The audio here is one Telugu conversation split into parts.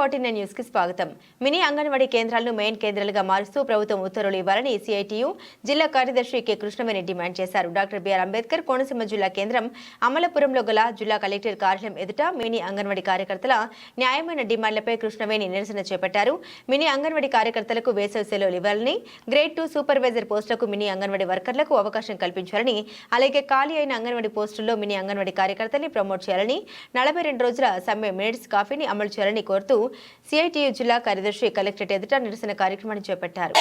49 న్యూస్ కి స్వాగతం. మినీ అంగన్వాడీ కేంద్రాలను మెయిన్ కేంద్రాలుగా మారుస్తూ ప్రభుత్వం ఉత్తర్వులు ఇవ్వాలని సిఐటియు జిల్లా కార్యదర్శి కె కృష్ణవేణి డిమాండ్ చేశారు. డాక్టర్ బిఆర్ అంబేద్కర్ కోనసీమ జిల్లా కేంద్రం అమలాపురంలో గల జిల్లా కలెక్టర్ కార్యాలయం ఎదుట మినీ అంగన్వాడీ కార్యకర్తల న్యాయమైన డిమాండ్లపై కృష్ణవేణి నిరసన చేపట్టారు. మినీ అంగన్వాడీ కార్యకర్తలకు వేసవి సెలవులు ఇవ్వాలని, గ్రేడ్ 2 సూపర్వైజర్ పోస్టులకు మినీ అంగన్వాడీ వర్కర్లకు అవకాశం కల్పించాలని, అలాగే ఖాళీ అయిన అంగన్వాడీ పోస్టుల్లో మినీ అంగన్వాడీ కార్యకర్తల్ని ప్రమోట్ చేయాలని, 42 రోజుల సమ్మె మినిట్స్ కాఫీని అమలు చేయాలని కోరుతూ సిఐటియు జిల్లా కార్యదర్శి కలెక్టరేట్ ఎదుట నిరసన కార్యక్రమాన్ని చేపట్టారు.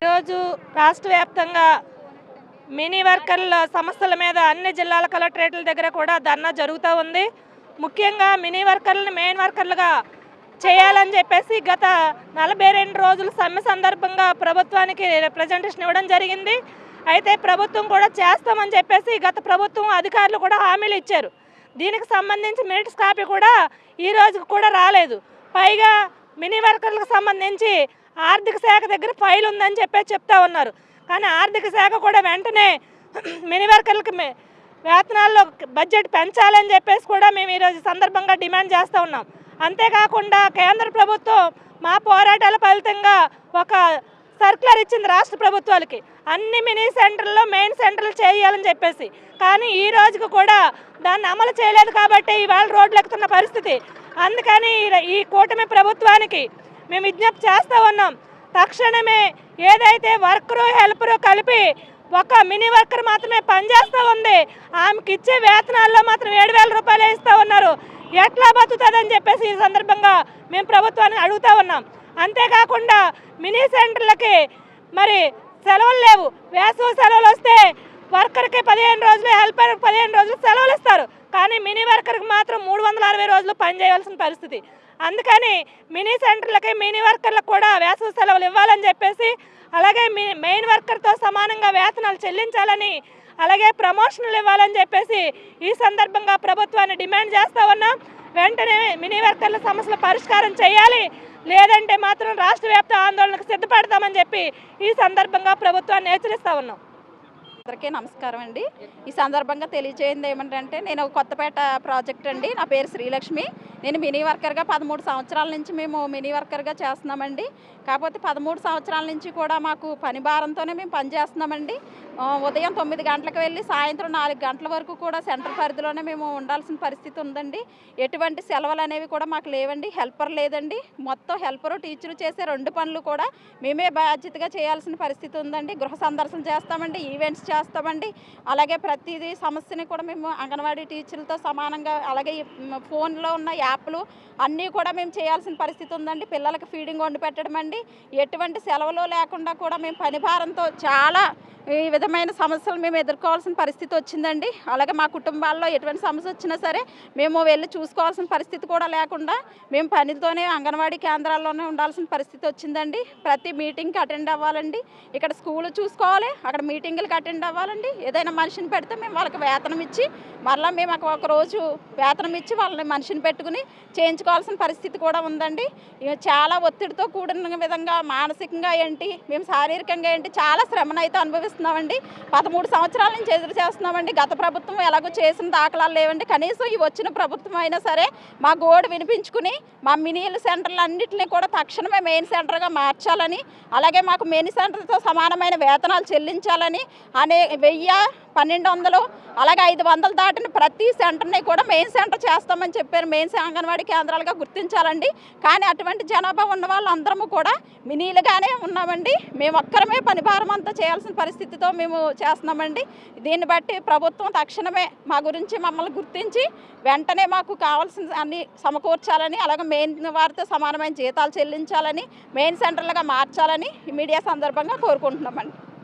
ఈరోజు రాష్ట్ర వ్యాప్తంగా మినీ వర్కర్ల సమస్యల మీద అన్ని జిల్లాల కలెక్టరేట్ల దగ్గర కూడా ధర్నా జరుగుతూ ఉంది. ముఖ్యంగా మినీ వర్కర్లను మెయిన్ వర్కర్లుగా చేయాలని చెప్పేసి గత 42 రోజుల సమ్మె సందర్భంగా ప్రభుత్వానికి రిప్రజెంటేషన్ ఇవ్వడం జరిగింది. అయితే ప్రభుత్వం కూడా చేస్తామని చెప్పేసి గత ప్రభుత్వం అధికారులు కూడా హామీలు ఇచ్చారు. దీనికి సంబంధించి మినిట్స్ కాపీ కూడా ఈ రోజుకు కూడా రాలేదు. పైగా మినీ వర్కర్లకు సంబంధించి ఆర్థిక శాఖ దగ్గర ఫైల్ ఉందని చెప్తా ఉన్నారు. కానీ ఆర్థిక శాఖ కూడా వెంటనే మినీ వర్కర్లకు వేతనాల్లో బడ్జెట్ పెంచాలని చెప్పేసి కూడా మేము ఈరోజు సందర్భంగా డిమాండ్ చేస్తూ ఉన్నాం. అంతేకాకుండా కేంద్ర ప్రభుత్వం మా పోరాటాల ఫలితంగా ఒక సర్క్యులర్ ఇచ్చింది రాష్ట్ర ప్రభుత్వాలకి, అన్ని మినీ సెంటర్లో మెయిన్ సెంటర్లు చేయాలని చెప్పేసి. కానీ ఈ రోజుకు కూడా దాన్ని అమలు చేయలేదు కాబట్టి ఇవాళ రోడ్లు ఎక్కుతున్న పరిస్థితి. అందుకని ఈ కూటమి ప్రభుత్వానికి మేము విజ్ఞప్తి చేస్తూ ఉన్నాం, తక్షణమే ఏదైతే వర్కరు హెల్పరు కలిపి ఒక మినీ వర్కర్ మాత్రమే పనిచేస్తూ ఉంది, ఆమెకి ఇచ్చే వేతనాల్లో మాత్రం 7,000 రూపాయలు ఇస్తూ ఉన్నారు. ఎట్లా బతుకుతుందని చెప్పేసి ఈ సందర్భంగా మేము ప్రభుత్వాన్ని అడుగుతూ ఉన్నాం. అంతేకాకుండా మినీ సెంటర్లకి మరి సెలవులు లేవు. వేసవి సెలవులు వస్తే వర్కర్కి 15 రోజులు, హెల్పర్కి 15 రోజులు సెలవులు ఇస్తారు. కానీ మినీ వర్కర్కి మాత్రం 360 రోజులు పని చేయవలసిన పరిస్థితి. అందుకని మినీ సెంటర్లకి మినీ వర్కర్లకు కూడా వేసవి సెలవులు ఇవ్వాలని చెప్పేసి, అలాగే మెయిన్ వర్కర్తో సమానంగా వేతనాలు చెల్లించాలని, అలాగే ప్రమోషన్లు ఇవ్వాలని చెప్పేసి ఈ సందర్భంగా ప్రభుత్వాన్ని డిమాండ్ చేస్తూ ఉన్నాం. వెంటనే మినీ వర్కర్ల సమస్యల పరిష్కారం చేయాలి, లేదంటే మాత్రం రాష్ట్ర వ్యాప్త ఆందోళనకు సిద్ధపడతామని చెప్పి ఈ సందర్భంగా ప్రభుత్వాన్ని హెచ్చరిస్తూ ఉన్నాం. అందరికీ నమస్కారం అండి. ఈ సందర్భంగా తెలియజేయండి ఏమంటే, నేను కొత్తపేట ప్రాజెక్ట్ అండి, నా పేరు శ్రీలక్ష్మి. నేను మినీ వర్కర్గా 13 సంవత్సరాల నుంచి మేము మినీ వర్కర్గా చేస్తున్నామండి. కాకపోతే 13 సంవత్సరాల నుంచి కూడా మాకు పని భారంతోనే మేము పనిచేస్తున్నామండి. ఉదయం 9 గంటలకు వెళ్ళి సాయంత్రం 4 గంటల వరకు కూడా సెంటర్ పరిధిలోనే మేము ఉండాల్సిన పరిస్థితి ఉందండి. ఎటువంటి సెలవులు అనేవి కూడా మాకు లేవండి. హెల్పర్ లేదండి. మొత్తం హెల్పరు టీచరు చేసే 2 పనులు కూడా మేమే బాధ్యతగా చేయాల్సిన పరిస్థితి ఉందండి. గృహ సందర్శన చేస్తామండి, ఈవెంట్స్ చేస్తామండి. అలాగే ప్రతిదీ సమస్యని కూడా మేము అంగన్వాడీ టీచర్లతో సమానంగా, అలాగే ఫోన్లో ఉన్న యాప్లు అన్నీ కూడా మేము చేయాల్సిన పరిస్థితి ఉందండి. పిల్లలకి ఫీడింగ్ వండి పెట్టడం అండి. ఎటువంటి సెలవులు లేకుండా కూడా మేము పని భారంతో చాలా ఈ విధమైన సమస్యలు మేము ఎదుర్కోవాల్సిన పరిస్థితి వచ్చిందండి. అలాగే మా కుటుంబాల్లో ఎటువంటి సమస్య వచ్చినా సరే మేము వెళ్ళి చూసుకోవాల్సిన పరిస్థితి కూడా లేకుండా మేము పనితోనే అంగన్వాడీ కేంద్రాల్లోనే ఉండాల్సిన పరిస్థితి వచ్చిందండి. ప్రతి మీటింగ్కి అటెండ్ అవ్వాలండి. ఇక్కడ స్కూల్ చూసుకోవాలి, అక్కడ మీటింగులకు అటెండ్ అవ్వాలండి. ఏదైనా మనిషిని పెడితే మేము వాళ్ళకి వేతనం ఇచ్చి మళ్ళీ మేము ఒక రోజు వేతనం ఇచ్చి వాళ్ళని మనిషిని పెట్టుకుని చేయించుకోవాలి. చెప్పుకోవాల్సిన పరిస్థితి కూడా ఉందండి. చాలా ఒత్తిడితో కూడిన విధంగా మానసికంగా ఏంటి, మేము శారీరకంగా ఏంటి చాలా శ్రమనైతే అనుభవిస్తున్నామండి. 13 సంవత్సరాల నుంచి ఎదురు చేస్తున్నామండి. గత ప్రభుత్వం ఎలాగో చేసిన దాఖలాలు లేవండి. కనీసం ఈ వచ్చిన ప్రభుత్వం అయినా సరే మా గోడు వినిపించుకుని మా మినీల సెంటర్లు అన్నింటినీ కూడా తక్షణమే మెయిన్ సెంటర్గా మార్చాలని, అలాగే మాకు మెయిన్ సెంటర్తో సమానమైన వేతనాలు చెల్లించాలని, 1000, 1200 అలాగే 500 దాటిన ప్రతి సెంటర్ని కూడా మెయిన్ సెంటర్ చేస్తామని చెప్పారు. మెయిన్ అంగన్వాడీ కేంద్రాలుగా గుర్తించాలండి. కానీ అటువంటి జనాభా ఉన్న వాళ్ళందరము కూడా మినీలుగానే ఉన్నామండి. మేము ఒక్కరమే పని భారం అంతా చేయాల్సిన పరిస్థితితో మేము చేస్తున్నామండి. దీన్ని బట్టి ప్రభుత్వం తక్షణమే మా గురించి మమ్మల్ని గుర్తించి వెంటనే మాకు కావాల్సిన అన్ని సమకూర్చాలని, అలాగే మెయిన్ వారితో సమానమైన జీతాలు చెల్లించాలని, మెయిన్ సెంటర్లుగా మార్చాలని ఈ మీడియా సందర్భంగా కోరుకుంటున్నామండి.